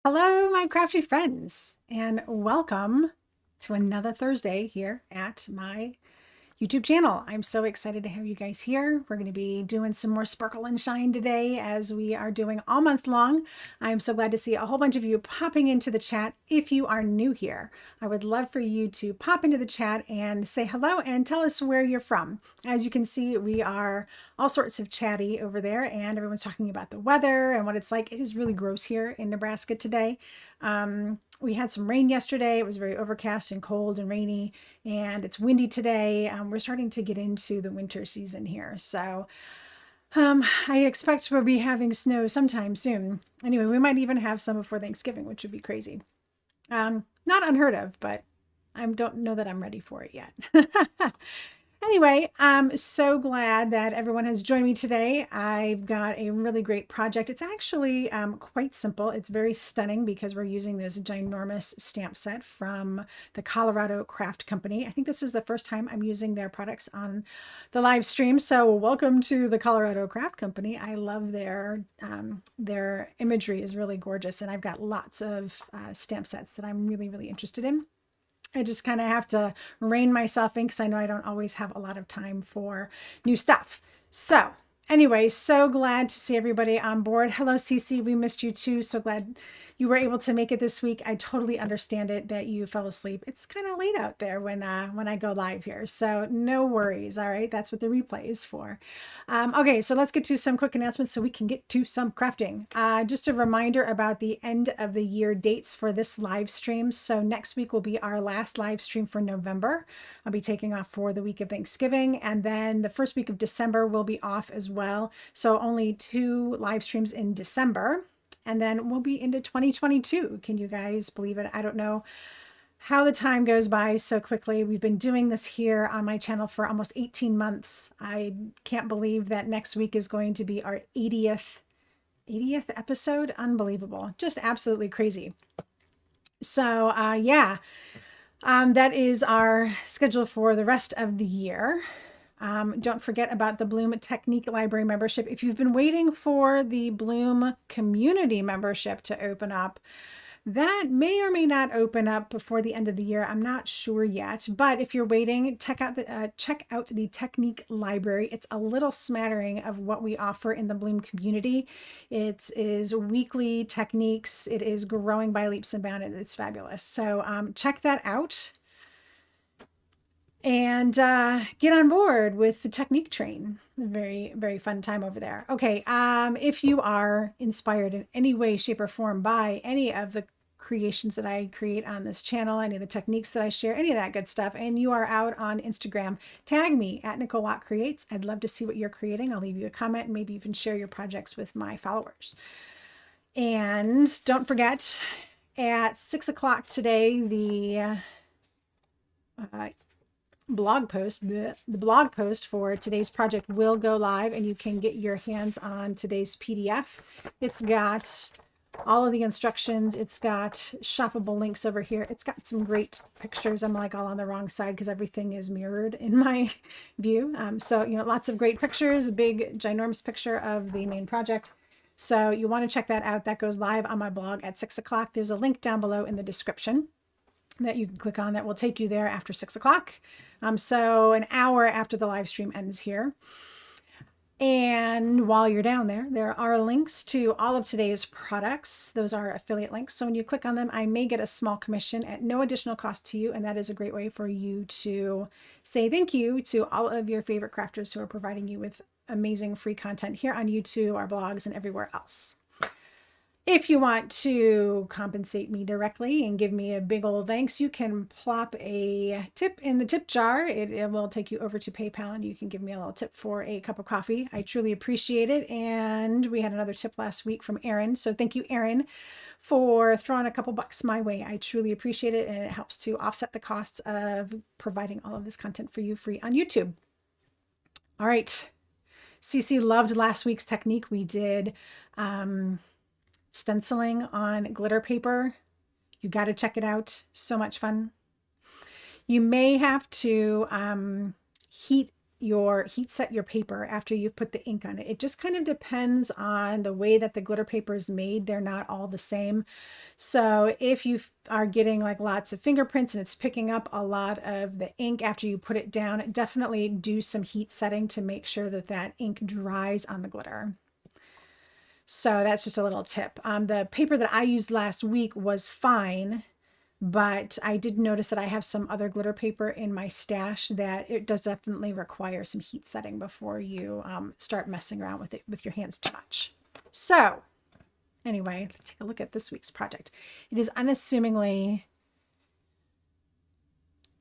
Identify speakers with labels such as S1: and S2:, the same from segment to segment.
S1: Hello, my crafty friends, and welcome to another Thursday here at my YouTube channel. I'm so excited to have you guys here. We're going to be doing some more sparkle and shine today as we are doing all month long. I'm so glad to see a whole bunch of you popping into the chat. If you are new here, I would love for you to pop into the chat and say hello and tell us where you're from. As you can see, we are all sorts of chatty over there and everyone's talking about the weather and what it's like. It is really gross here in Nebraska today. We had some rain yesterday. It was very overcast and cold and rainy, and it's windy today. We're starting to get into the winter season here. So I expect we'll be having snow sometime soon. Anyway, we might even have some before Thanksgiving, which would be crazy. Not unheard of, but I don't know that I'm ready for it yet. Anyway, I'm so glad that everyone has joined me today. I've got a really great project. It's actually quite simple. It's very stunning because we're using this ginormous stamp set from the Colorado Craft Company. I think this is the first time I'm using their products on the live stream. So welcome to the Colorado Craft Company. I love their imagery is really gorgeous, and I've got lots of stamp sets that I'm really interested in. I just kind of have to rein myself in because I know I don't always have a lot of time for new stuff. So anyway, so glad to see everybody on board. Hello, Cece. We missed you too. So glad you were able to make it this week. I totally understand it that you fell asleep. It's kind of late out there when I go live here. So no worries. All right. That's what the replay is for. Okay, so let's get to some quick announcements so we can get to some crafting. Just a reminder about the end of the year dates for this live stream. So next week will be our last live stream for November. I'll be taking off for the week of Thanksgiving, and then the first week of December will be off as well. So only 2 live streams in December, and then we'll be into 2022. Can you guys believe it? I don't know how the time goes by so quickly. We've been doing this here on my channel for almost 18 months. I can't believe that next week is going to be our 80th episode. Unbelievable. Just absolutely crazy. So yeah, that is our schedule for the rest of the year. Don't forget about the Bloom Technique Library membership. If you've been waiting for the Bloom Community membership to open up, that may or may not open up before the end of the year. I'm not sure yet, but if you're waiting, check out the Technique Library. It's a little smattering of what we offer in the Bloom community. It is weekly techniques. It is growing by leaps and bounds. It's fabulous. So check that out and get on board with the technique train. Very, very fun time over there. Okay, if you are inspired in any way, shape, or form by any of the creations that I create on this channel, any of the techniques that I share, any of that good stuff, and you are out on Instagram, tag me at Nicole Watt Creates. I'd love to see what you're creating. I'll leave you a comment and maybe even share your projects with my followers. And don't forget, at 6 o'clock today, the blog post for today's project will go live, and you can get your hands on today's PDF. It's got all of the instructions. It's got shoppable links over here. It's got some great pictures. I'm like all on the wrong side because everything is mirrored in my view. So, you know, lots of great pictures, a big ginormous picture of the main project. So you want to check that out. That goes live on my blog at 6 o'clock. There's a link down below in the description that you can click on that will take you there after 6 o'clock. So an hour after the live stream ends here. And while you're down there, there are links to all of today's products. Those are affiliate links. So when you click on them, I may get a small commission at no additional cost to you. And that is a great way for you to say thank you to all of your favorite crafters who are providing you with amazing free content here on YouTube, our blogs, and everywhere else. If you want to compensate me directly and give me a big old thanks, you can plop a tip in the tip jar. It will take you over to PayPal, and you can give me a little tip for a cup of coffee. I truly appreciate it. And we had another tip last week from Erin. So thank you, Erin, for throwing a couple bucks my way. I truly appreciate it, and it helps to offset the costs of providing all of this content for you free on YouTube. All right. Cece loved last week's technique. We did stenciling on glitter paper. You got to check it out. So much fun. You may have to heat heat set your paper after you've put the ink on it. It just kind of depends on the way that the glitter paper is made. They're not all the same. So if you are getting like lots of fingerprints and it's picking up a lot of the ink after you put it down, definitely do some heat setting to make sure that that ink dries on the glitter. So that's just a little tip. The paper that I used last week was fine, but I did notice that I have some other glitter paper in my stash that it does definitely require some heat setting before you start messing around with it with your hands too much. So anyway, let's take a look at this week's project. It is unassumingly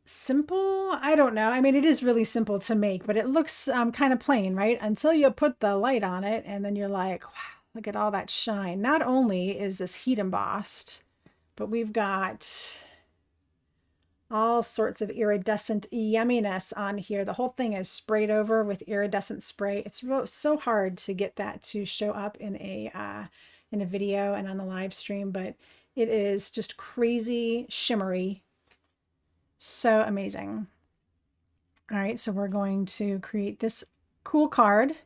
S1: simple. I don't know. I mean, it is really simple to make, but it looks kind of plain, right? Until you put the light on it and then you're like, wow, look at all that shine. Not only is this heat embossed, but we've got all sorts of iridescent yumminess on here. The whole thing is sprayed over with iridescent spray. It's so hard to get that to show up in a video and on the live stream, but it is just crazy shimmery. So amazing. All right, so we're going to create this cool card.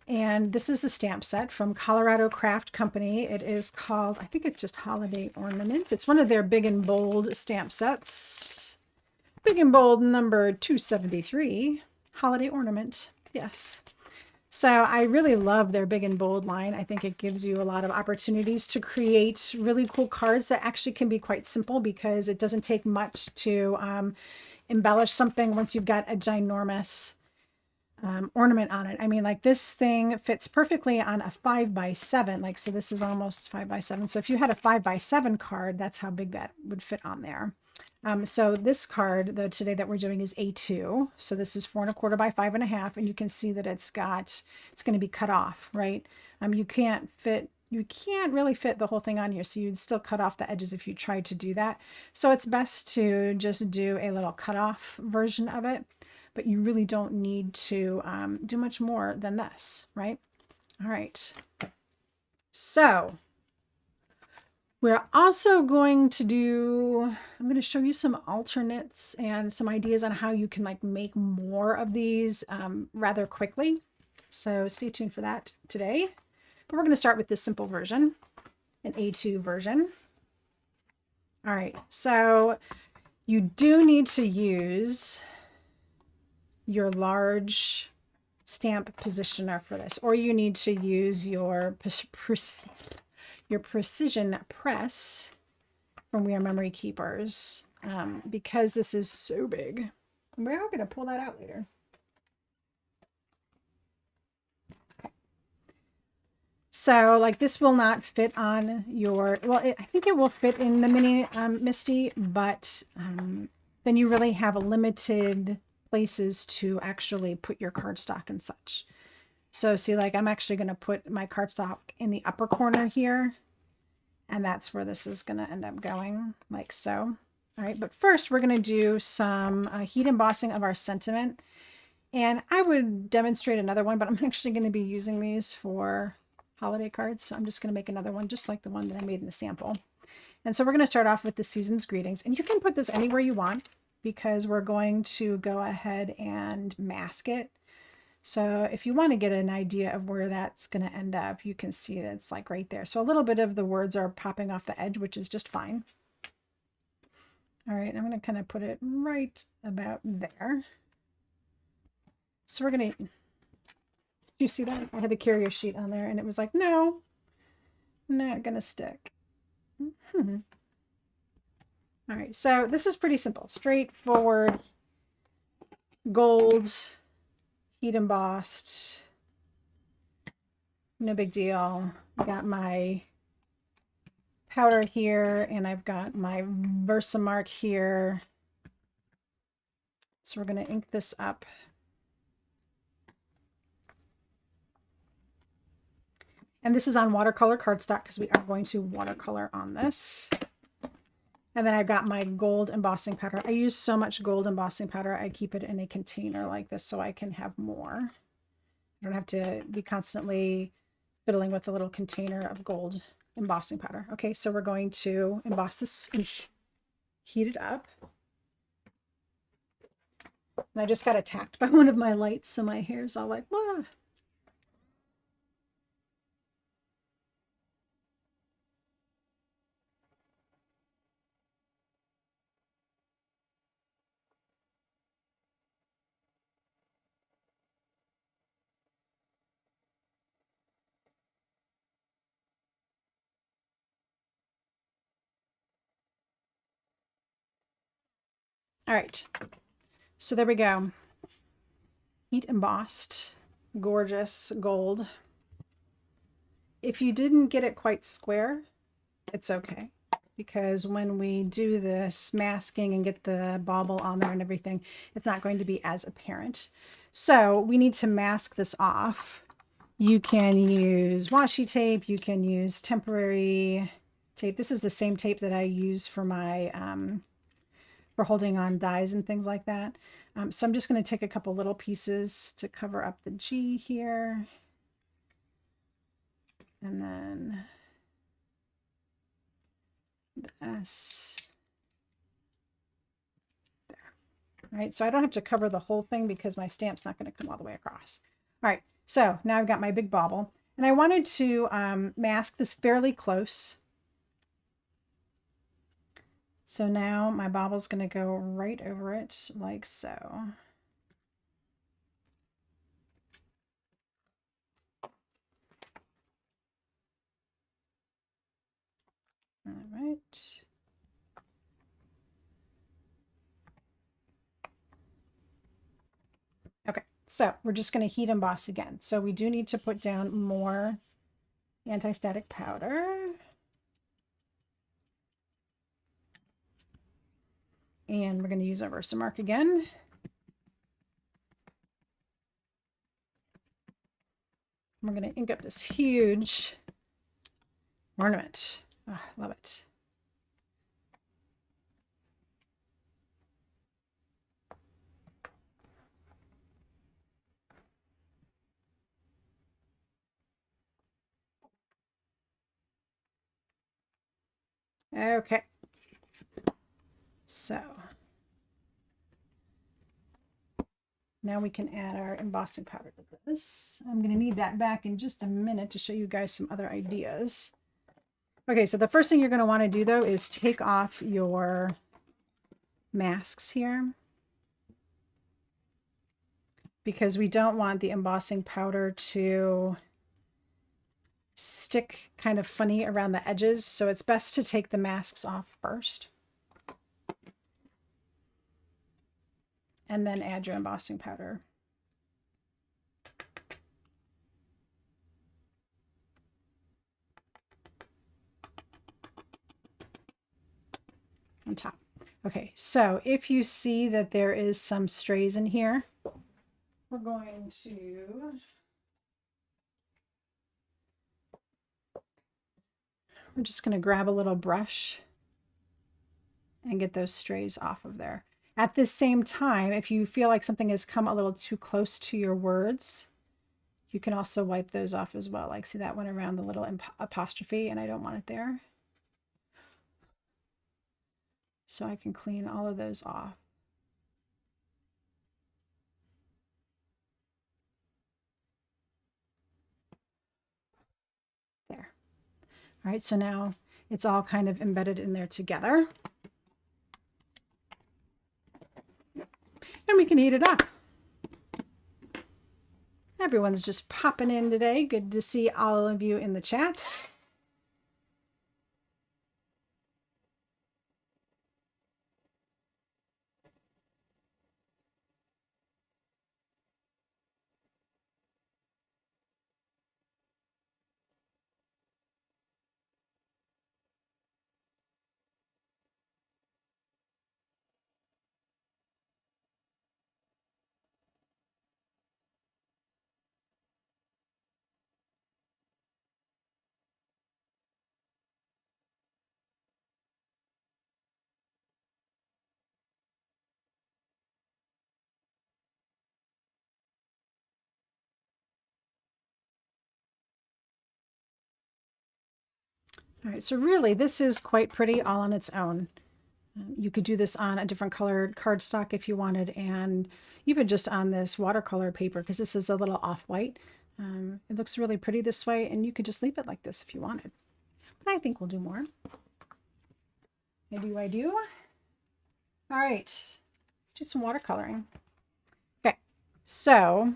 S1: And this is the stamp set from Colorado Craft Company. It is called, I think it's just Holiday Ornament. It's one of their big and bold stamp sets. Big and bold number 273, Holiday Ornament. Yes. So I really love their big and bold line. I think it gives you a lot of opportunities to create really cool cards that actually can be quite simple because it doesn't take much to embellish something once you've got a ginormous ornament on it. I mean, like this thing fits perfectly on a 5x7. Like, so this is almost 5x7. So if you had a 5x7 card, that's how big that would fit on there. So this card, though, today that we're doing is A2. So this is 4 1/4 by 5 1/2, and you can see that it's going to be cut off, right? You can't really fit the whole thing on here, so you'd still cut off the edges if you tried to do that. So it's best to just do a little cut off version of it, but you really don't need to do much more than this, right? All right. So we're also going to I'm going to show you some alternates and some ideas on how you can like make more of these rather quickly. So stay tuned for that today. But we're going to start with this simple version, an A2 version. All right, so you do need to use your large stamp positioner for this, or you need to use your precision press from We Are Memory Keepers because this is so big. We're going to pull that out later. Okay. So like this will not fit on your, well, I think it will fit in the mini MISTI, but then you really have a limited places to actually put your cardstock and such. So see, like I'm actually going to put my cardstock in the upper corner here, and that's where this is going to end up going, like so. All right, but first we're going to do some heat embossing of our sentiment, and I would demonstrate another one, but I'm actually going to be using these for holiday cards, so I'm just going to make another one just like the one that I made in the sample. And so we're going to start off with the season's greetings, and you can put this anywhere you want because we're going to go ahead and mask it. So if you want to get an idea of where that's going to end up, you can see that it's like right there. So a little bit of the words are popping off the edge, which is just fine. All right, I'm going to kind of put it right about there. So we're going to, you see that? I had the carrier sheet on there and it was like, no, not going to stick. All right, so this is pretty simple, straightforward, gold, heat embossed, no big deal. I got my powder here and I've got my Versamark here. So we're going to ink this up. And this is on watercolor cardstock because we are going to watercolor on this. And then I've got my gold embossing powder. I use so much gold embossing powder. I keep it in a container like this so I can have more. I don't have to be constantly fiddling with a little container of gold embossing powder. Okay, so we're going to emboss this and heat it up. And I just got attacked by one of my lights, so my hair's all like, wah. All right, so there we go. Heat embossed, gorgeous gold. If you didn't get it quite square, it's okay, because when we do this masking and get the bauble on there and everything, it's not going to be as apparent. So we need to mask this off. You can use washi tape, you can use temporary tape. This is the same tape that I use for my for holding on dies and things like that. So I'm just going to take a couple little pieces to cover up the G here. And then the S. There. All right, so I don't have to cover the whole thing because my stamp's not going to come all the way across. All right, so now I've got my big bauble. And I wanted to mask this fairly close. So now my bauble's going to go right over it like so. All right. Okay, so we're just going to heat emboss again. So we do need to put down more anti-static powder. And we're going to use our Versamark again. We're going to ink up this huge ornament. Oh, I love it. Okay. So now we can add our embossing powder to this. I'm going to need that back in just a minute to show you guys some other ideas. Okay, so the first thing you're going to want to do though is take off your masks here, because we don't want the embossing powder to stick kind of funny around the edges. So it's best to take the masks off first and then add your embossing powder. On top. Okay, so if you see that there is some strays in here, we're going to we're just going to grab a little brush and get those strays off of there. At the same time, if you feel like something has come a little too close to your words, you can also wipe those off as well. Like, see, that went around the little apostrophe and I don't want it there. So I can clean all of those off. There. All right, so now it's all kind of embedded in there together. And we can heat it up. Everyone's just popping in today. Good to see all of you in the chat. All right, so really this is quite pretty all on its own. You could do this on a different colored cardstock if you wanted, and even just on this watercolor paper, because this is a little off-white. It looks really pretty this way, and you could just leave it like this if you wanted. But I think we'll do more. I do. All right, let's do some watercoloring. Okay, so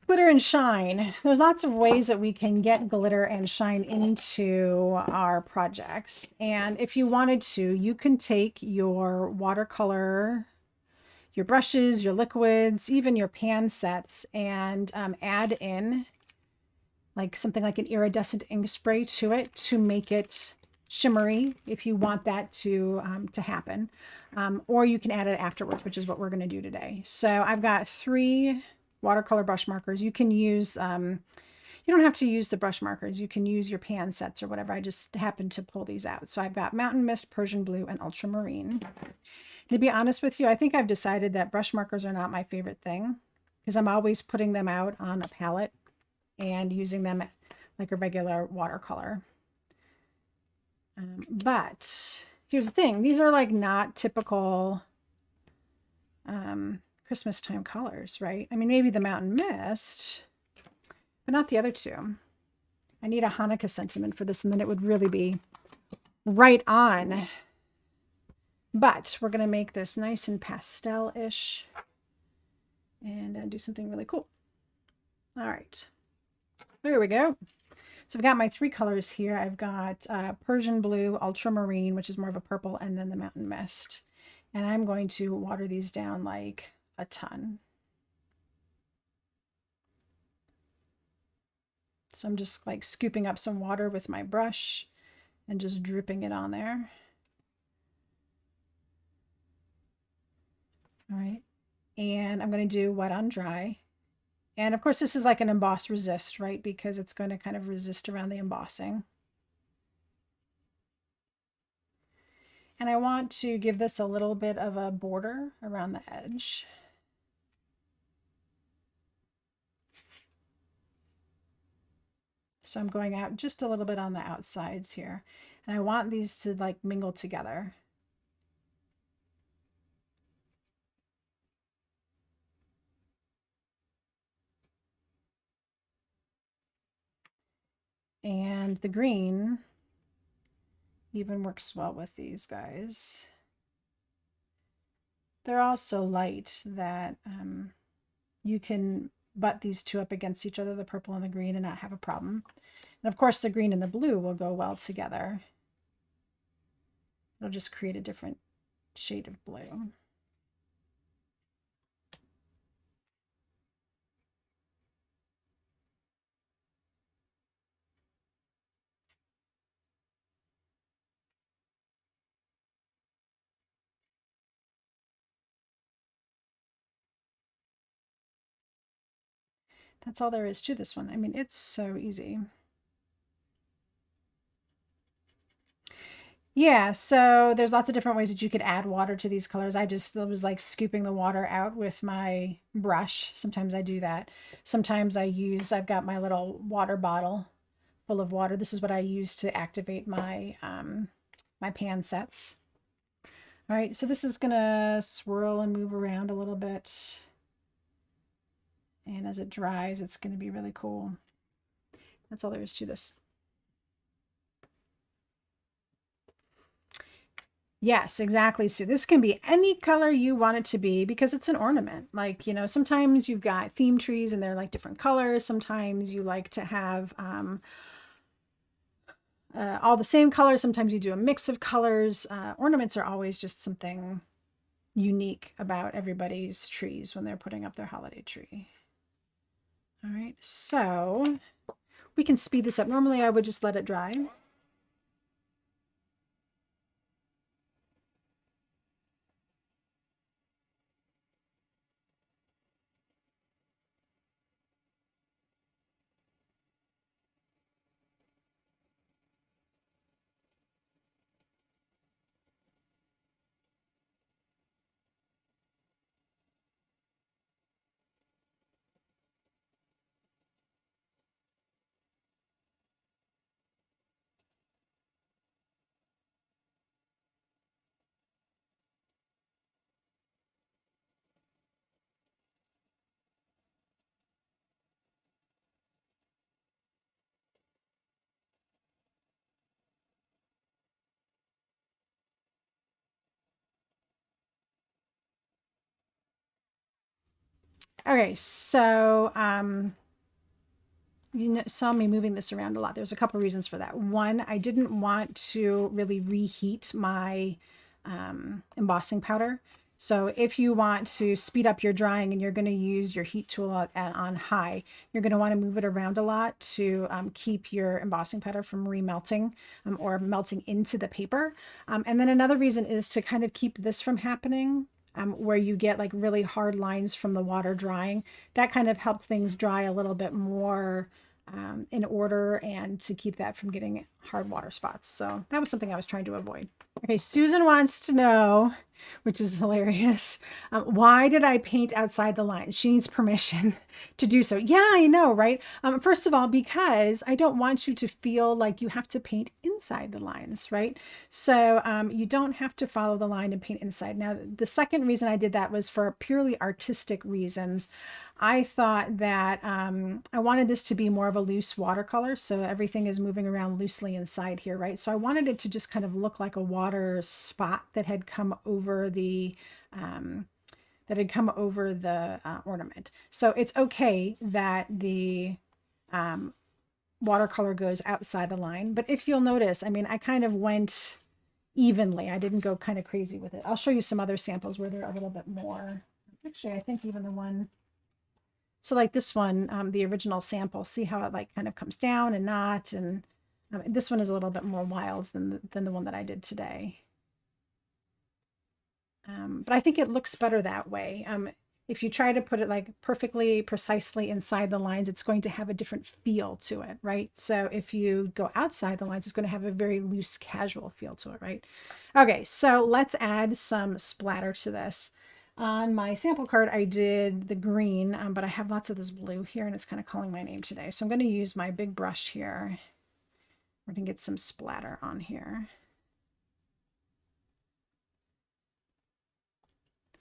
S1: glitter and shine. There's lots of ways that we can get glitter and shine into our projects. And if you wanted to, you can take your watercolor, your brushes, your liquids, even your pan sets, and add in like something like an iridescent ink spray to it to make it shimmery if you want that to happen. Or you can add it afterwards, which is what we're going to do today. So I've got 3 watercolor brush markers. You can use, you don't have to use the brush markers. You can use your pan sets or whatever. I just happened to pull these out. So I've got Mountain Mist, Persian Blue, and Ultramarine. To be honest with you, I think I've decided that brush markers are not my favorite thing because I'm always putting them out on a palette and using them like a regular watercolor. But here's the thing. These are like not typical Christmas time colors, right? I mean, maybe the Mountain Mist, but not the other 2. I need a Hanukkah sentiment for this, and then it would really be right on. But we're going to make this nice and pastel-ish and do something really cool. All right. There we go. So I've got my 3 colors here. I've got Persian Blue, Ultramarine, which is more of a purple, and then the Mountain Mist. And I'm going to water these down like a ton. So I'm just like scooping up some water with my brush and just dripping it on there. All right. And I'm going to do wet on dry. And of course, this is like an emboss resist, right? Because it's going to kind of resist around the embossing. And I want to give this a little bit of a border around the edge. So I'm going out just a little bit on the outsides here. And I want these to like mingle together. And the green even works well with these guys. They're all so light that you can butt these 2 up against each other, the purple and the green, and not have a problem. And of course, the green and the blue will go well together. It'll just create a different shade of blue. That's all there is to this one. I mean, it's so easy. Yeah, so there's lots of different ways that you could add water to these colors. I was like scooping the water out with my brush. Sometimes I do that. Sometimes I've got my little water bottle full of water. This is what I use to activate my, my pan sets. All right, so this is gonna swirl and move around a little bit. And as it dries, it's gonna be really cool. That's all there is to this. Yes, exactly. So this can be any color you want it to be because it's an ornament. Like, you know, sometimes you've got theme trees and they're like different colors. Sometimes you like to have all the same colors. Sometimes you do a mix of colors. Ornaments are always just something unique about everybody's trees when they're putting up their holiday tree. All right, so we can speed this up. Normally I would just let it dry. Okay, so you saw me moving this around a lot. There's a couple reasons for that. One, I didn't want to really reheat my embossing powder. So if you want to speed up your drying and you're going to use your heat tool on high, you're going to want to move it around a lot to keep your embossing powder from remelting or melting into the paper. And then another reason is to kind of keep this from happening, where you get like really hard lines from the water drying. That kind of helps things dry a little bit more in order and to keep that from getting hard water spots. So that was something I was trying to avoid. Okay, Susan wants to know, which is hilarious, why did I paint outside the lines? She needs permission to do so. Yeah, I know, right? First of all, because I don't want you to feel like you have to paint inside the lines, right? So you don't have to follow the line and paint inside. Now, the second reason I did that was for purely artistic reasons. I thought that I wanted this to be more of a loose watercolor, so everything is moving around loosely inside here, right? So I wanted it to just kind of look like a water spot that had come over the ornament. So it's okay that the watercolor goes outside the line, but if you'll notice, I mean, I kind of went evenly. I didn't go kind of crazy with it. I'll show you some other samples where they're a little bit more. Actually, I think even the one. So like this one, the original sample, see how it like kind of comes down and not, and this one is a little bit more wild than the one that I did today. But I think it looks better that way. If you try to put it like perfectly, precisely inside the lines, it's going to have a different feel to it, right? So if you go outside the lines, it's going to have a very loose, casual feel to it, right? Okay, so let's add some splatter to this. On my sample card, I did the green, but I have lots of this blue here, and it's kind of calling my name today. So I'm going to use my big brush here. We're going to get some splatter on here.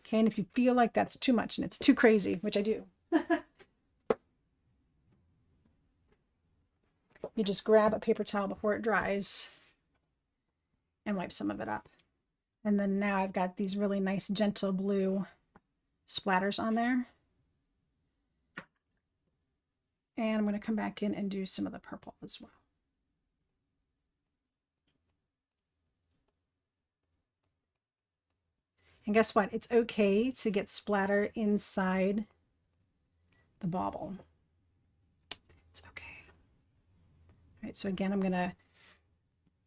S1: Okay, and if you feel like that's too much and it's too crazy, which I do, you just grab a paper towel before it dries and wipe some of it up. And then now I've got these really nice gentle blue splatters on there. And I'm going to come back in and do some of the purple as well. And guess what? It's okay to get splatter inside the bauble. It's okay. All right, so again, I'm going to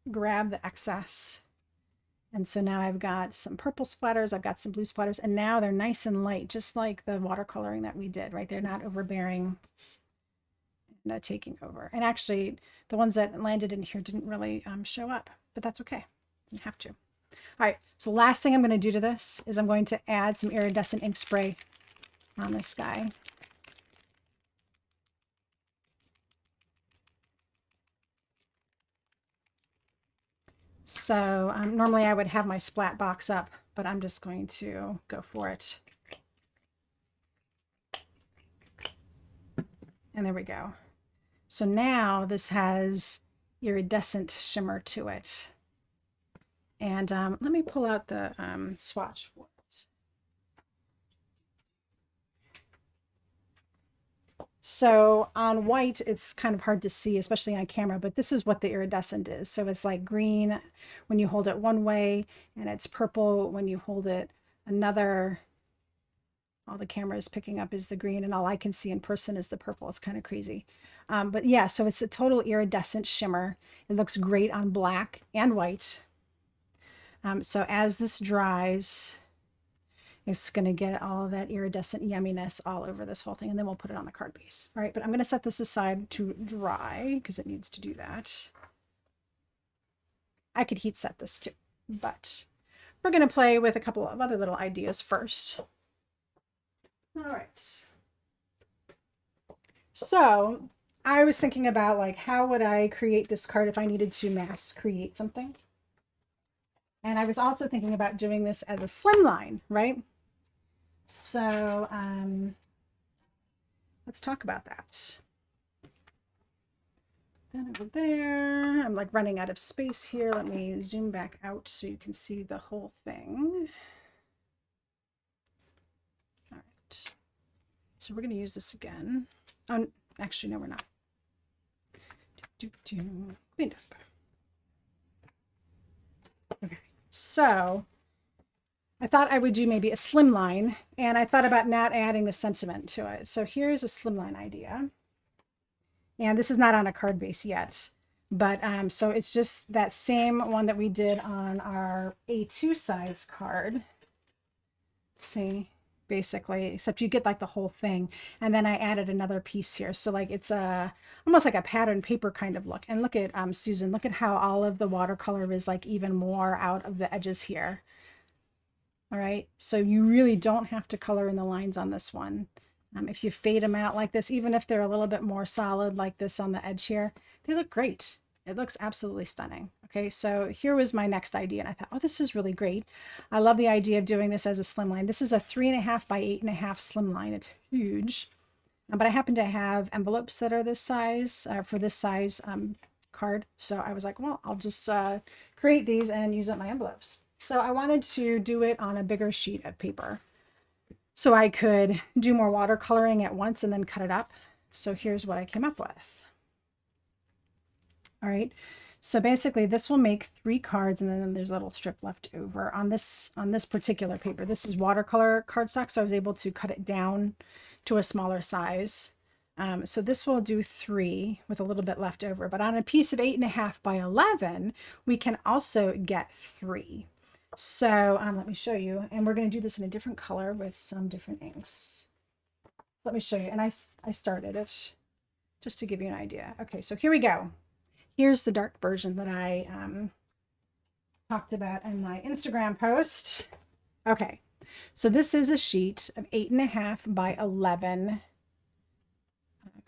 S1: grab the excess. And so now I've got some purple splatters, I've got some blue splatters, and now they're nice and light, just like the watercoloring that we did, right? They're not overbearing and taking over. And actually, the ones that landed in here didn't really show up, but that's okay. You have to. All right, so the last thing I'm going to do to this is I'm going to add some iridescent ink spray on this guy. So normally I would have my splat box up, but I'm just going to go for it. And there we go. So now this has iridescent shimmer to it. And let me pull out the swatch for it. So on white, it's kind of hard to see, especially on camera, but this is what the iridescent is. So it's like green when you hold it one way, and it's purple when you hold it another. All the camera is picking up is the green, and all I can see in person is the purple. It's kind of crazy. But yeah, so it's a total iridescent shimmer. It looks great on black and white. So as this dries, it's going to get all of that iridescent yumminess all over this whole thing, and then we'll put it on the card base. All right, but I'm going to set this aside to dry because it needs to do that. I could heat set this too, but we're going to play with a couple of other little ideas first. All right. So I was thinking about like, how would I create this card if I needed to mass create something? And I was also thinking about doing this as a slimline, right? So let's talk about that. Then over there, I'm like running out of space here. Let me zoom back out so you can see the whole thing. All right. So we're going to use this again. Oh, actually, no, we're not. Clean up. Okay, so I thought I would do maybe a slimline, and I thought about not adding the sentiment to it. So here's a slimline idea. And this is not on a card base yet, but so it's just that same one that we did on our A2 size card. See, basically, except you get like the whole thing. And then I added another piece here. So like it's almost like a pattern paper kind of look. And look at Susan, look at how all of the watercolor is like even more out of the edges here. All right, so you really don't have to color in the lines on this one. If you fade them out like this, even if they're a little bit more solid like this on the edge here, they look great. It looks absolutely stunning. Okay, so here was my next idea, and I thought, oh, this is really great. I love the idea of doing this as a slimline. This is a 3.5 by 8.5 slimline. It's huge, but I happen to have envelopes that are this size for this size card. So I was like, well, I'll just create these and use up my envelopes. So I wanted to do it on a bigger sheet of paper so I could do more watercoloring at once and then cut it up. So here's what I came up with. All right, so basically this will make 3 cards, and then there's a little strip left over on this particular paper. This is watercolor cardstock, so I was able to cut it down to a smaller size. So this will do 3 with a little bit left over, but on a piece of 8.5 by 11, we can also get 3. So let me show you, and we're going to do this in a different color with some different inks. So let me show you, and I started it just to give you an idea. Okay, so here we go. Here's the dark version that I talked about in my Instagram post. Okay, so this is a sheet of 8.5 by 11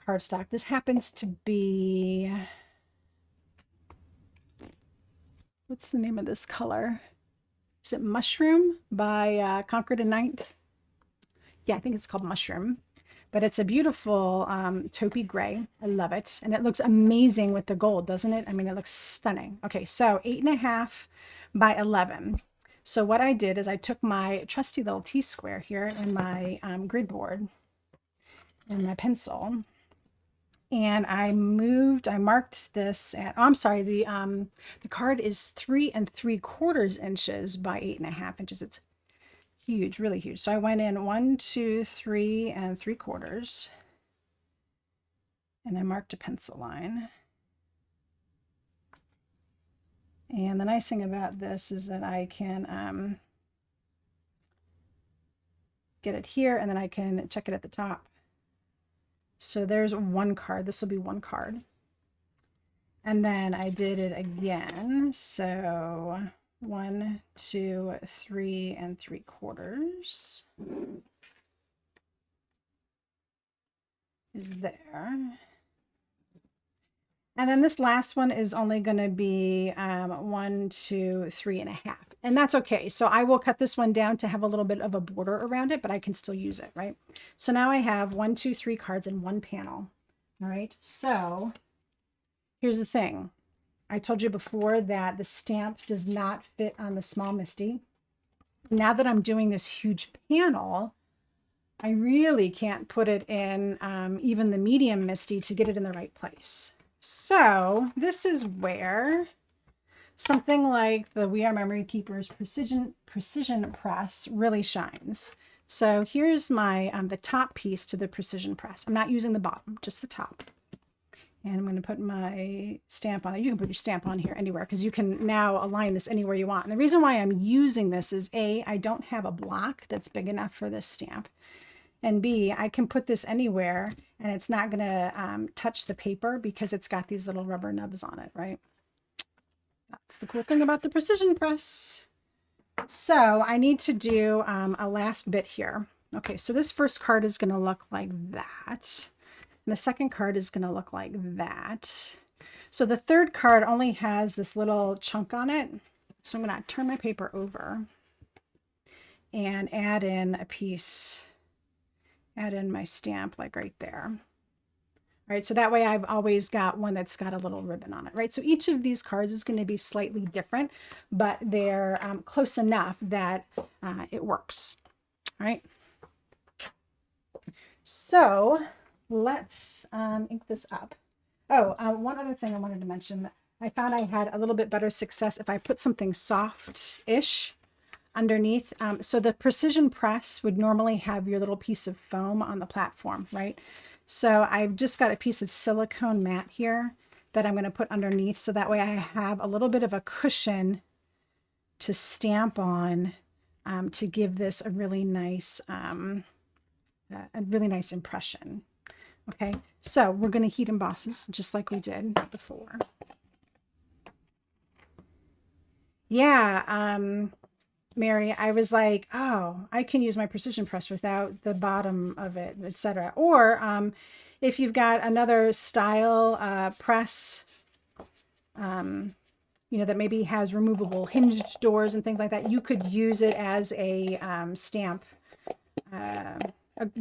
S1: cardstock. This happens to be, what's the name of this color? Is it Mushroom by Concord and Ninth? Yeah, I think it's called Mushroom. But it's a beautiful taupey gray. I love it. And it looks amazing with the gold, doesn't it? I mean, it looks stunning. Okay, so 8.5 by 11. So what I did is I took my trusty little T-square here and my grid board and my pencil, and I marked this at, oh, I'm sorry, the card is 3 3/4 inches by 8.5 inches. It's huge, really huge. So I went in 1, 2, 3 3/4, and I marked a pencil line. And the nice thing about this is that I can get it here, and then I can check it at the top. So there's 1 card. This will be 1 card. And then I did it again. So 1, 2, 3 3/4 is there. And then this last one is only going to be 1, 2, 3.5. And that's okay. So I will cut this one down to have a little bit of a border around it, but I can still use it, right? So now I have 1, 2, 3 cards in 1 panel. All right. So here's the thing. I told you before that the stamp does not fit on the small MISTI. Now that I'm doing this huge panel, I really can't put it in even the medium MISTI to get it in the right place. So this is where something like the We Are Memory Keepers Precision Press really shines. So here's my the top piece to the Precision Press. I'm not using the bottom, just the top. And I'm going to put my stamp on it. You can put your stamp on here anywhere because you can now align this anywhere you want. And the reason why I'm using this is A, I don't have a block that's big enough for this stamp. And B, I can put this anywhere and it's not going to touch the paper because it's got these little rubber nubs on it, right? That's the cool thing about the Precision Press. So I need to do a last bit here. Okay, so this first card is going to look like that. And the second card is going to look like that. So the third card only has this little chunk on it. So I'm going to turn my paper over and add in a piece. Add in my stamp like right there. All right, so that way I've always got one that's got a little ribbon on it, right? So each of these cards is going to be slightly different, but they're close enough that it works, all right? So let's ink this up. Oh, one other thing I wanted to mention. I found I had a little bit better success if I put something soft-ish underneath. So the precision press would normally have your little piece of foam on the platform, right? So I've just got a piece of silicone mat here that I'm going to put underneath, so that way I have a little bit of a cushion to stamp on to give this a really nice impression. Okay, so we're going to heat embosses just like we did before. Yeah, Mary, I was like, oh, I can use my precision press without the bottom of it, etc. Or if you've got another style press, you know, that maybe has removable hinge doors and things like that, you could use it as a stamp,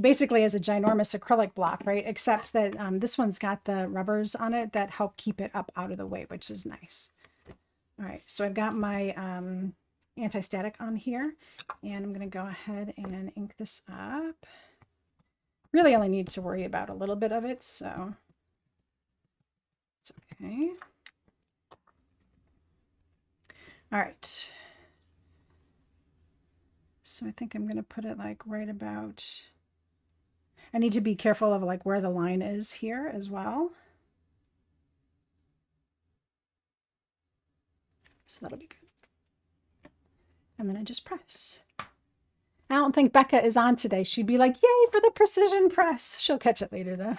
S1: basically as a ginormous acrylic block, right? Except that this one's got the rubbers on it that help keep it up out of the way, which is nice. All right, so I've got my anti-static on here, and I'm going to go ahead and ink this up. Really only need to worry about a little bit of it, so it's okay. All right. So I think I'm going to put it like right about, I need to be careful of like where the line is here as well. So that'll be good. And then I just press. I don't think Becca is on today. She'd be like, yay for the precision press. She'll catch it later though.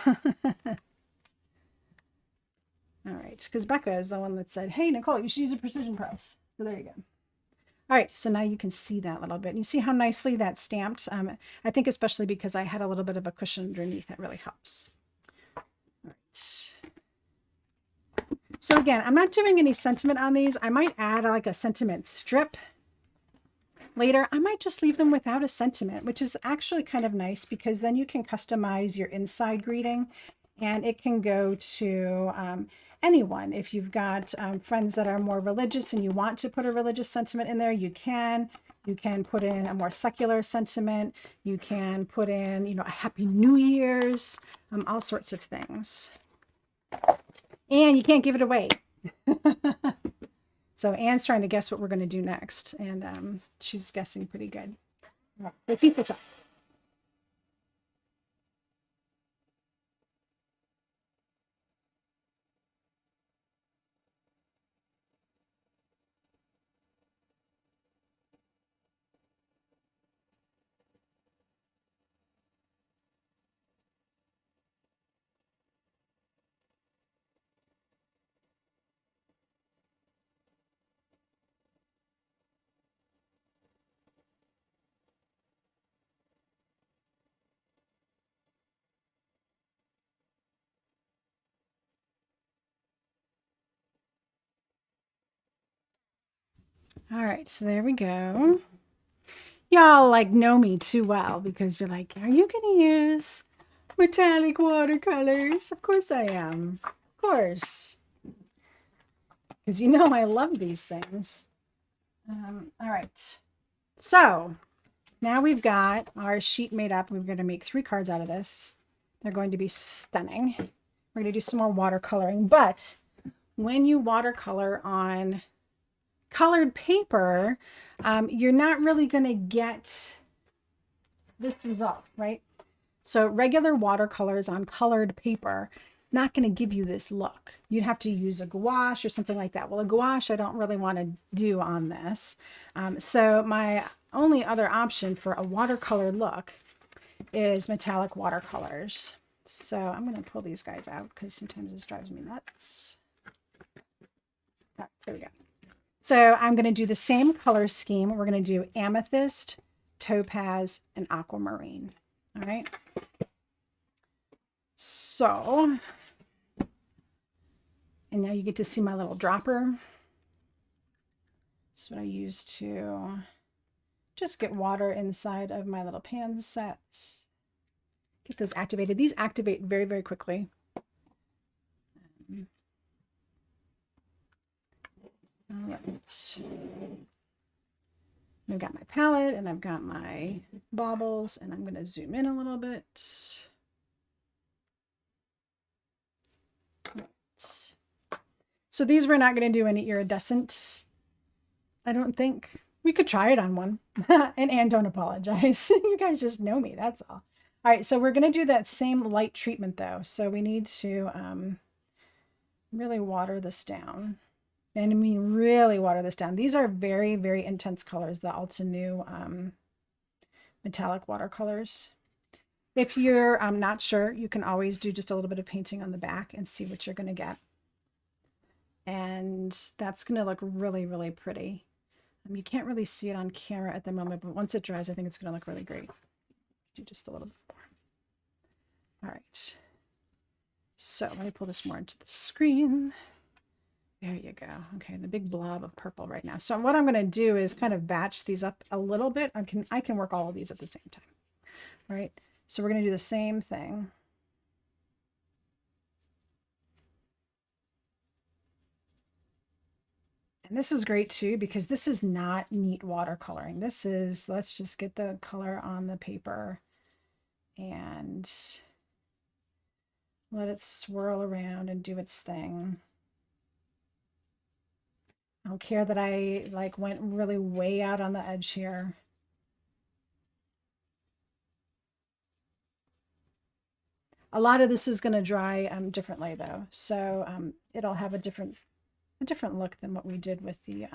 S1: All right, because Becca is the one that said, hey, Nicole, you should use a precision press. So there you go. All right, so now you can see that a little bit. You see how nicely that's stamped? I think especially because I had a little bit of a cushion underneath, that really helps. All right. So again, I'm not doing any sentiment on these. I might add like a sentiment strip later. I might just leave them without a sentiment, which is actually kind of nice because then you can customize your inside greeting and it can go to anyone. If you've got friends that are more religious and you want to put a religious sentiment in there, you can. You can put in a more secular sentiment. You can put in, you know, a Happy New Year's, all sorts of things. And you can't give it away. So Anne's trying to guess what we're going to do next, and she's guessing pretty good. Right, let's heat this up. All right, so there we go. Y'all like know me too well because you're like, are you going to use metallic watercolors? Of course I am. Of course. Because you know I love these things. All right. So now we've got our sheet made up. We're going to make 3 cards out of this. They're going to be stunning. We're going to do some more watercoloring. But when you watercolor on colored paper, you're not really going to get this result, right? So regular watercolors on colored paper, not going to give you this look. You'd have to use a gouache or something like that. Well, a gouache I don't really want to do on this. So my only other option for a watercolor look is metallic watercolors. So I'm going to pull these guys out because sometimes this drives me nuts. All right, there we go. So I'm going to do the same color scheme. We're going to do amethyst, topaz, and aquamarine. All right. So, and now you get to see my little dropper. This is what I use to just get water inside of my little pan sets. Get those activated. These activate very, very quickly. All right. I've got my palette and I've got my baubles, and I'm going to zoom in a little bit. So these we're not going to do any iridescent, I don't think. We could try it on one. and don't apologize. You guys just know me, that's all. All right, so we're going to do that same light treatment though. So we need to really water this down. And I mean really water this down. These are very, very intense colors, the Ulta New metallic watercolors. If you're not sure, you can always do just a little bit of painting on the back and see what you're going to get. And that's going to look really, really pretty. You can't really see it on camera at the moment, but once it dries, I think it's going to look really great. Do just a little bit more. All right. So let me pull this more into the screen. There you go. Okay, the big blob of purple right now. So what I'm going to do is kind of batch these up a little bit. I can work all of these at the same time. All right. So we're going to do the same thing. And this is great too, because this is not neat watercoloring. This is, let's just get the color on the paper and let it swirl around and do its thing. I don't care that I like went really way out on the edge here. A lot of this is going to dry differently though, so it'll have a different look than what we did with the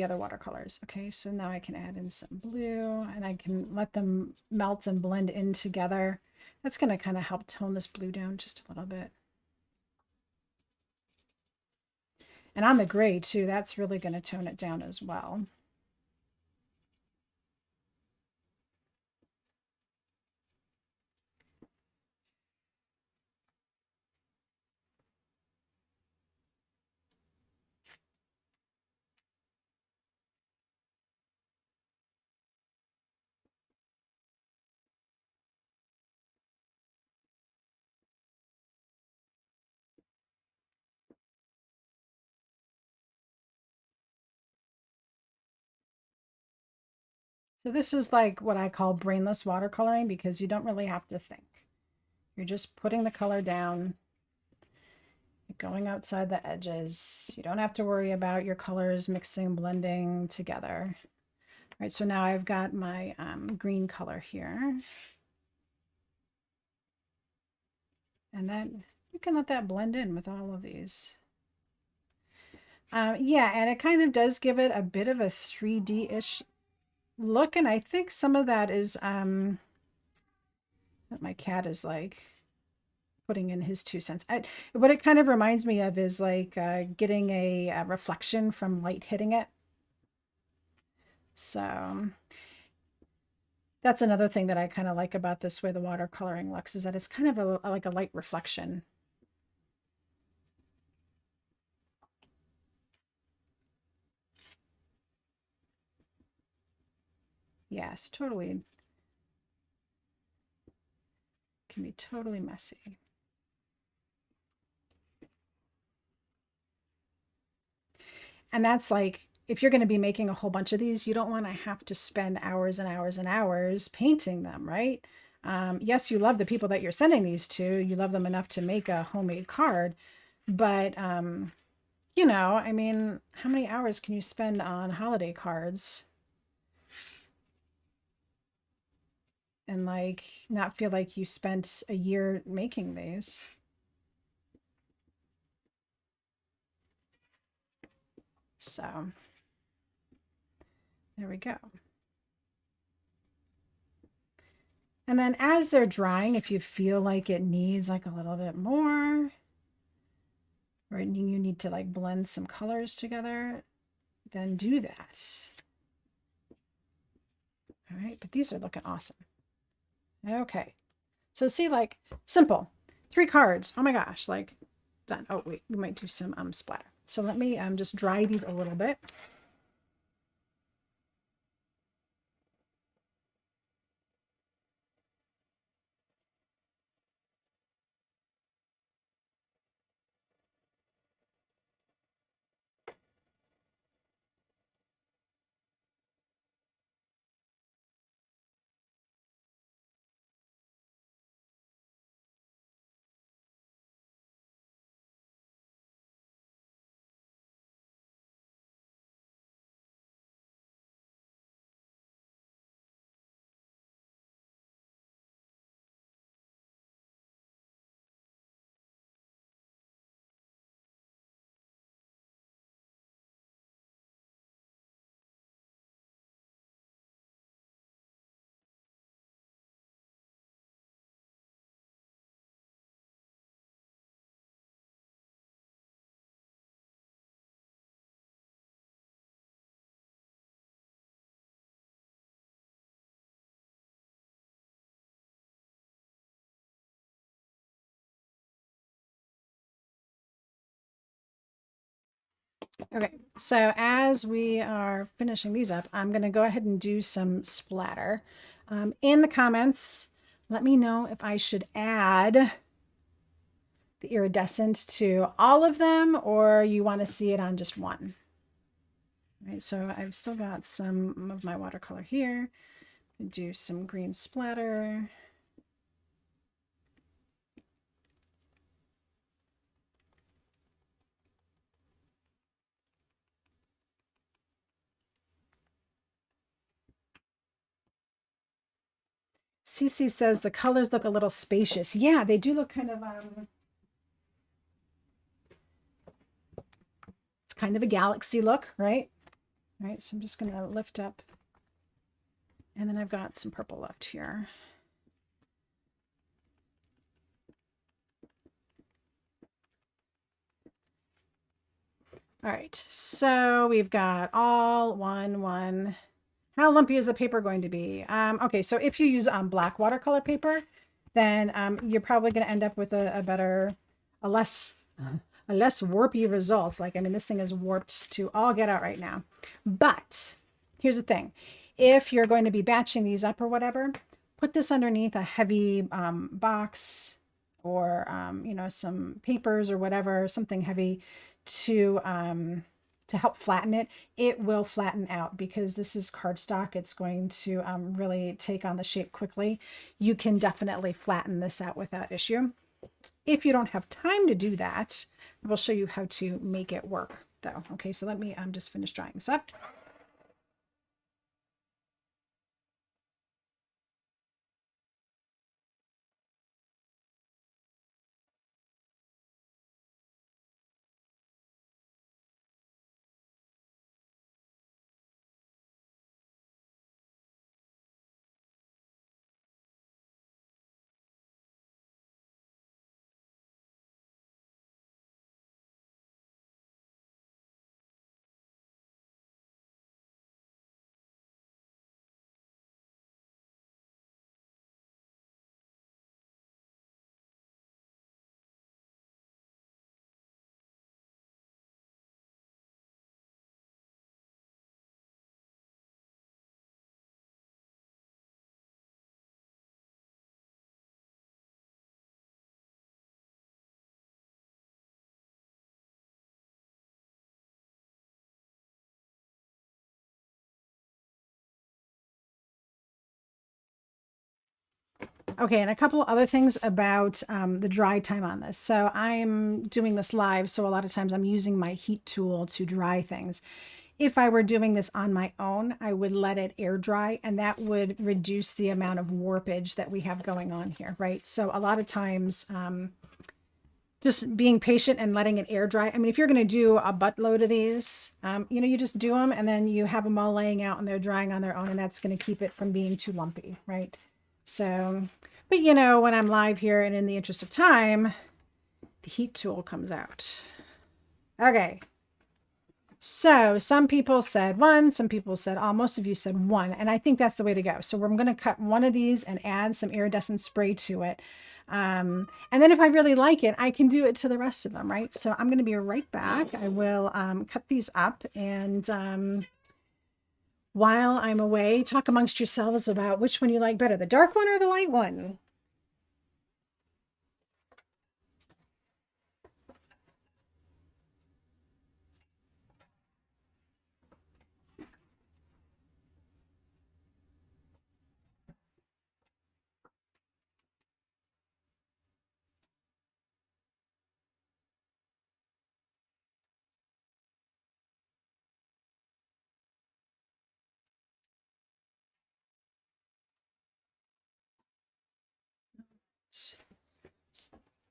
S1: other watercolors. Okay, so now I can add in some blue and I can let them melt and blend in together. That's going to kind of help tone this blue down just a little bit. And on the gray too, that's really going to tone it down as well. So this is like what I call brainless watercoloring, because you don't really have to think. You're just putting the color down, going outside the edges. You don't have to worry about your colors mixing, blending together. All right, so now I've got my green color here. And then you can let that blend in with all of these. Yeah, and it kind of does give it a bit of a 3D-ish look, and I think some of that is that my cat is like putting in his 2 cents. What it kind of reminds me of is like getting a reflection from light hitting it. So that's another thing that I kind of like about this way the watercoloring looks, is that it's kind of like a light reflection. Yes, totally. Can be totally messy. And that's like, if you're going to be making a whole bunch of these, you don't want to have to spend hours and hours and hours painting them, right? Yes, you love the people that you're sending these to. You love them enough to make a homemade card. But, you know, I mean, how many hours can you spend on holiday cards and like not feel like you spent a year making these? So there we go. And then as they're drying, if you feel like it needs like a little bit more, or you need to like blend some colors together, then do that. All right, but these are looking awesome. Okay, so see, like simple, 3 cards. Oh my gosh, like done. Oh wait, we might do some splatter. So let me just dry these a little bit. Okay, so as we are finishing these up, I'm going to go ahead and do some splatter. In the comments, let me know if I should add the iridescent to all of them or you want to see it on just one. All right, so I've still got some of my watercolor here. Do some green splatter. Cece says the colors look a little spacious. Yeah, they do look kind of it's kind of a galaxy look, right? All right, so I'm just gonna lift up, and then I've got some purple left here. All right, so we've got all one. How lumpy is the paper going to be? Okay, so if you use black watercolor paper, then you're probably going to end up with a less warpy results. Like, I mean, this thing is warped to all get out right now. But here's the thing. If you're going to be batching these up or whatever, put this underneath a heavy box or, you know, some papers or whatever, something heavy to help flatten it. It will flatten out because this is cardstock. It's going to really take on the shape quickly. You can definitely flatten this out without issue. If you don't have time to do that, I will show you how to make it work though. Okay, so let me just finish drying this up. Okay, and a couple other things about the dry time on this. So I'm doing this live, so a lot of times I'm using my heat tool to dry things. If I were doing this on my own, I would let it air dry, and that would reduce the amount of warpage that we have going on here, right? So a lot of times, just being patient and letting it air dry. I mean, if you're going to do a buttload of these, you know, you just do them and then you have them all laying out and they're drying on their own, and that's going to keep it from being too lumpy, right? So, but you know, when I'm live here and in the interest of time, the heat tool comes out. Okay. So some people said one, some people said all, most of you said one, and I think that's the way to go. So I'm going to cut one of these and add some iridescent spray to it. And then if I really like it, I can do it to the rest of them, right? So I'm going to be right back. I will cut these up, and while I'm away, talk amongst yourselves about which one you like better, the dark one or the light one.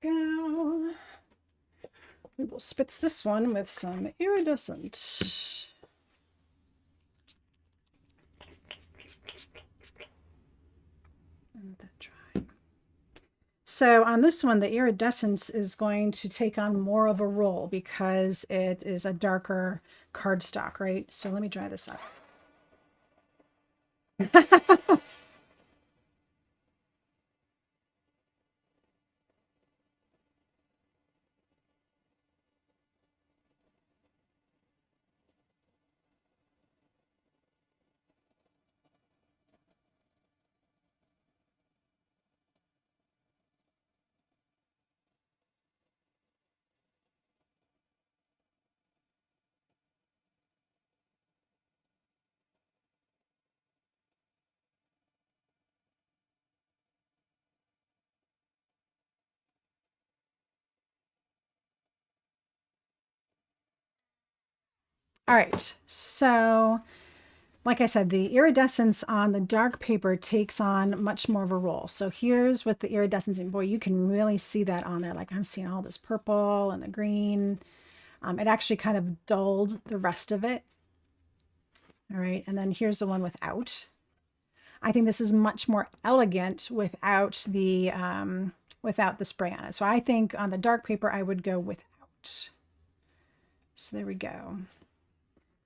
S1: Go. We will spitz this one with some iridescent. Let that dry. So on this one, the iridescence is going to take on more of a role because it is a darker cardstock, right? So let me dry this up. All right, so like I said, the iridescence on the dark paper takes on much more of a role. So here's with the iridescence, and boy, you can really see that on there. Like I'm seeing all this purple and the green. It actually kind of dulled the rest of it. All right, and then here's the one without. I think this is much more elegant without the spray on it. So I think on the dark paper, I would go without. So there we go.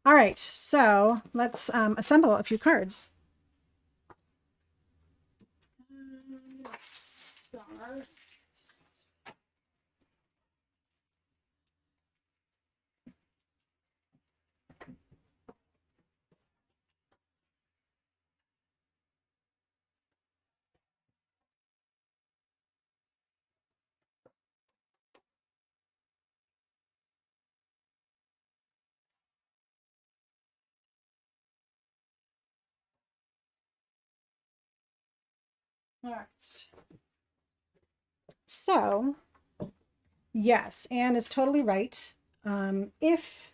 S1: All right, so let's assemble a few cards. Let's start. All right. So, yes, Anne is totally right. If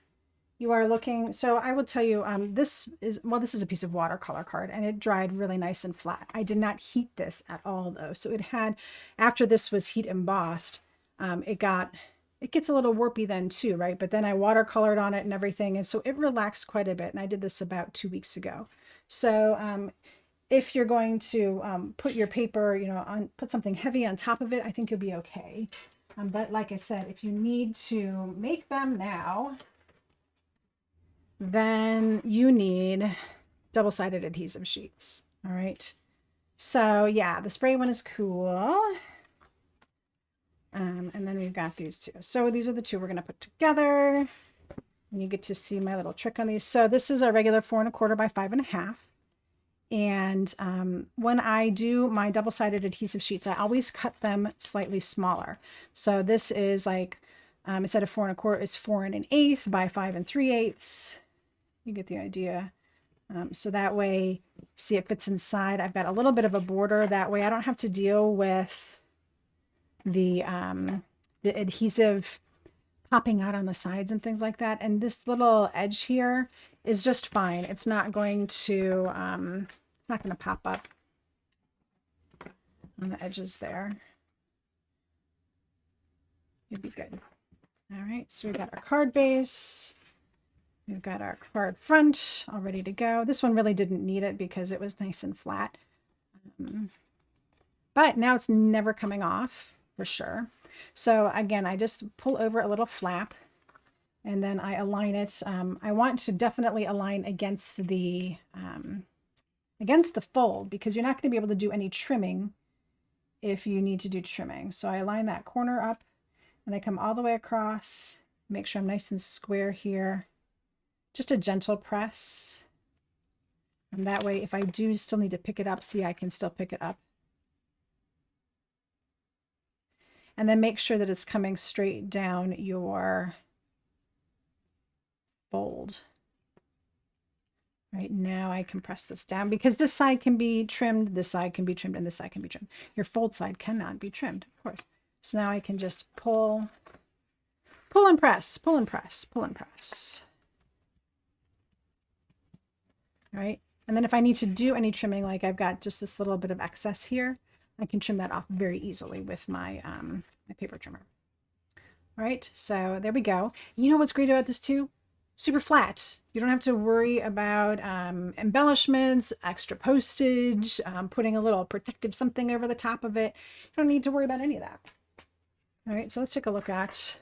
S1: you are looking, so I will tell you, this is a piece of watercolor card and it dried really nice and flat. I did not heat this at all though. So it had, after this was heat embossed, it gets a little warpy then too, right? But then I watercolored on it and everything. And so it relaxed quite a bit. And I did this about 2 weeks ago. So, if you're going to put your paper, put something heavy on top of it, I think you'll be okay. But like I said, if you need to make them now, then you need double-sided adhesive sheets. All right. So yeah, the spray one is cool. And then we've got these two. So these are the two we're going to put together. And you get to see my little trick on these. So this is a regular 4 1/4 by 5 1/2. And when I do my double-sided adhesive sheets, I always cut them slightly smaller. So this is like, instead of 4 1/4, it's 4 1/8 by 5 3/8. You get the idea. So that way, see, it fits inside. I've got a little bit of a border. That way I don't have to deal with the adhesive popping out on the sides and things like that. And this little edge here is just fine. It's not going to pop up on the edges there. You'll be good. All right, so we've got our card base. We've got our card front all ready to go. This one really didn't need it because it was nice and flat. But now it's never coming off for sure. So again, I just pull over a little flap and then I align it. I want to definitely align against the fold because you're not going to be able to do any trimming if you need to do trimming. So I align that corner up and I come all the way across, make sure I'm nice and square here. Just a gentle press. And that way, if I do still need to pick it up, see, I can still pick it up. And then make sure that it's coming straight down your fold. Right now I can press this down because this side can be trimmed, this side can be trimmed, and this side can be trimmed. Your fold side cannot be trimmed, of course. So now I can just pull and press, pull and press, pull and press. All right. And then if I need to do any trimming, like I've got just this little bit of excess here, I can trim that off very easily with my, my paper trimmer. All right, so there we go. You know what's great about this too? Super flat. You don't have to worry about embellishments, extra postage, putting a little protective something over the top of it. You don't need to worry about any of that. All right, so let's take a look at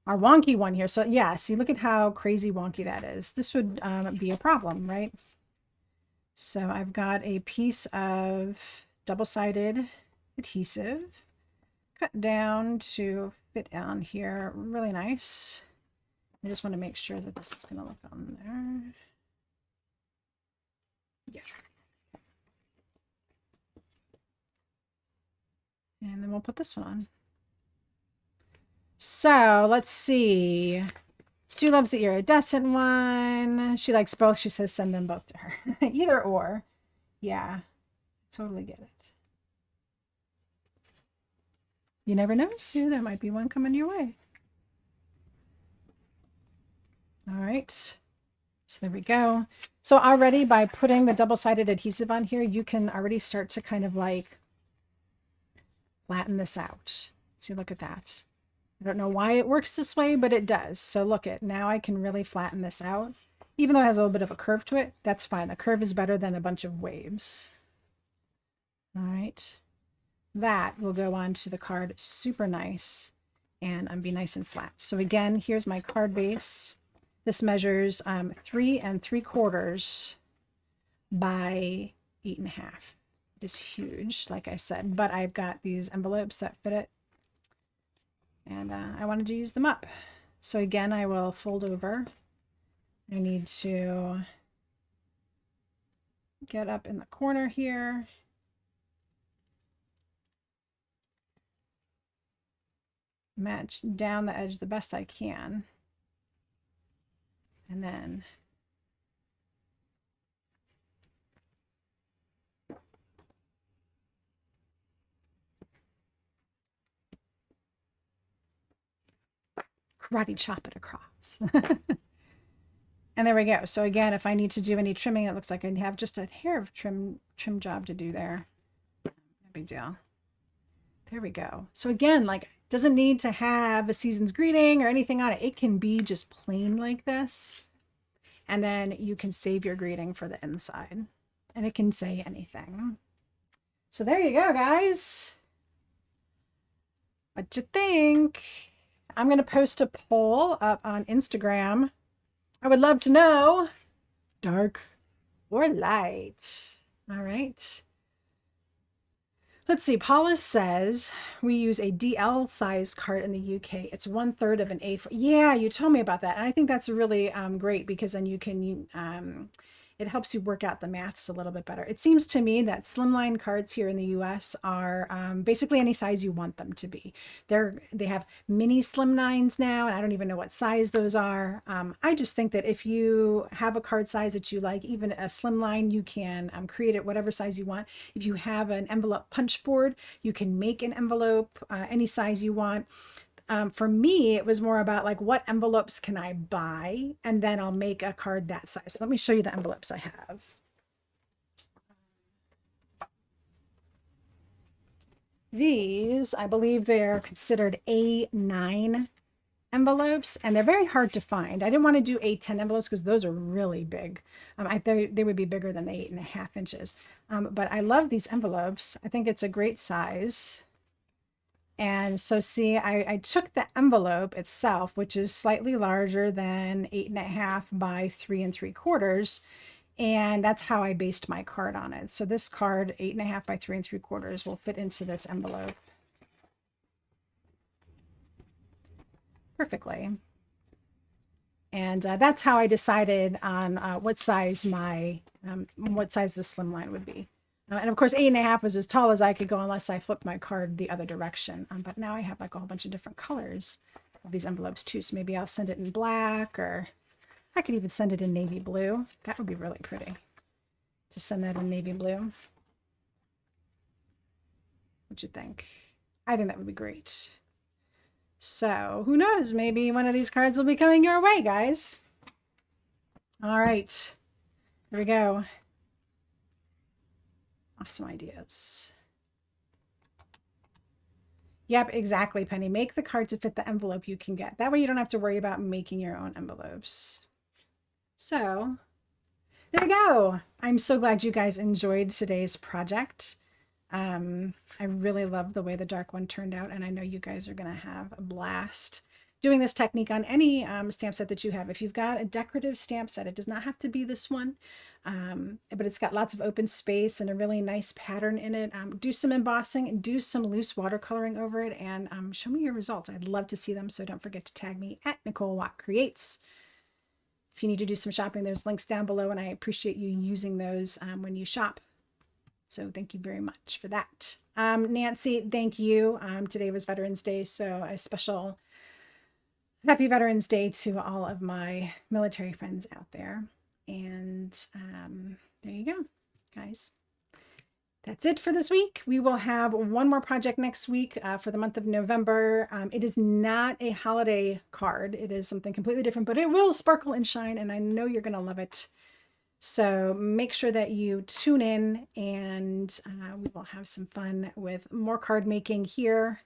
S1: our wonky one here. So yeah, see, look at how crazy wonky that is. This would be a problem, right? So I've got a piece of double-sided adhesive cut down to fit down here really nice. I just want to make sure that this is going to look on there. Yeah. And then we'll put this one on. So let's see. Sue loves the iridescent one. She likes both. She says send them both to her. Either or. Yeah, totally get it. You never know, Sue. There might be one coming your way. All right. So there we go. So already by putting the double-sided adhesive on here, you can already start to kind of like flatten this out. See, look at that. I don't know why it works this way, but it does. So look at, now I can really flatten this out. Even though it has a little bit of a curve to it, that's fine. The curve is better than a bunch of waves. All right. That will go on to the card super nice and be nice and flat. So again, here's my card base. This measures 3 3/4 by 8.5. It is huge, like I said, but I've got these envelopes that fit it, and I wanted to use them up. So again, I will fold over. I need to get up in the corner here. Match down the edge the best I can. And then karate chop it across. And there we go. So again, if I need to do any trimming, it looks like I have just a hair of trim job to do there. No big deal. There we go. So again, like, doesn't need to have a season's greeting or anything on it. It can be just plain like this. And then you can save your greeting for the inside. And it can say anything. So there you go, guys. What you think? I'm going to post a poll up on Instagram. I would love to know, dark or light. All right. Let's see. Paula says we use a DL size card in the UK. It's 1/3 of an A4. Yeah, you told me about that. And I think that's really great, because then you can, it helps you work out the maths a little bit better. It seems to me that slimline cards here in the US are basically any size you want them to be. They have mini slim9s now, and I don't even know what size those are. I just think that if you have a card size that you like, even a slimline, you can create it whatever size you want. If you have an envelope punch board, you can make an envelope any size you want. For me, it was more about like, what envelopes can I buy? And then I'll make a card that size. So let me show you the envelopes I have. These, I believe they're considered A9 envelopes, and they're very hard to find. I didn't want to do A10 envelopes because those are really big. They would be bigger than the 8.5 inches. But I love these envelopes. I think it's a great size. And so see, I took the envelope itself, which is slightly larger than 8.5 by 3 3/4. And that's how I based my card on it. So this card, 8.5 by 3 3/4, will fit into this envelope perfectly. And that's how I decided on what size the slimline would be. And of course, 8.5 was as tall as I could go unless I flipped my card the other direction. But now I have like a whole bunch of different colors of these envelopes too. So maybe I'll send it in black, or I could even send it in navy blue. That would be really pretty to send that in navy blue. What'd you think? I think that would be great. So who knows? Maybe one of these cards will be coming your way, guys. All right, here we go. Awesome ideas. Yep, exactly, Penny. Make the card to fit the envelope you can get. That way you don't have to worry about making your own envelopes. So there you go. I'm so glad you guys enjoyed today's project. I really love the way the dark one turned out, and I know you guys are going to have a blast doing this technique on any stamp set that you have. If you've got a decorative stamp set, it does not have to be this one, but it's got lots of open space and a really nice pattern in it. Do some embossing and do some loose watercoloring over it, and show me your results. I'd love to see them, so don't forget to tag me at Nicole Watt Creates. If you need to do some shopping, there's links down below, and I appreciate you using those when you shop. So thank you very much for that. Nancy, thank you. Today was Veterans Day, so a special happy Veterans Day to all of my military friends out there. And there you go, guys. That's it for this week. We will have one more project next week for the month of November. It is not a holiday card. It is something completely different, but it will sparkle and shine, and I know you're going to love it. So make sure that you tune in, and we will have some fun with more card making here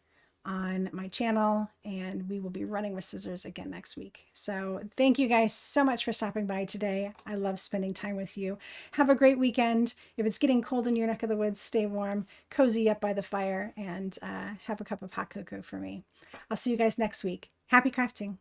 S1: on my channel, and we will be running with scissors again next week. So thank you guys so much for stopping by today. I love spending time with you. Have a great weekend. If it's getting cold in your neck of the woods, stay warm, cozy up by the fire, and have a cup of hot cocoa for me. I'll see you guys next week. Happy crafting.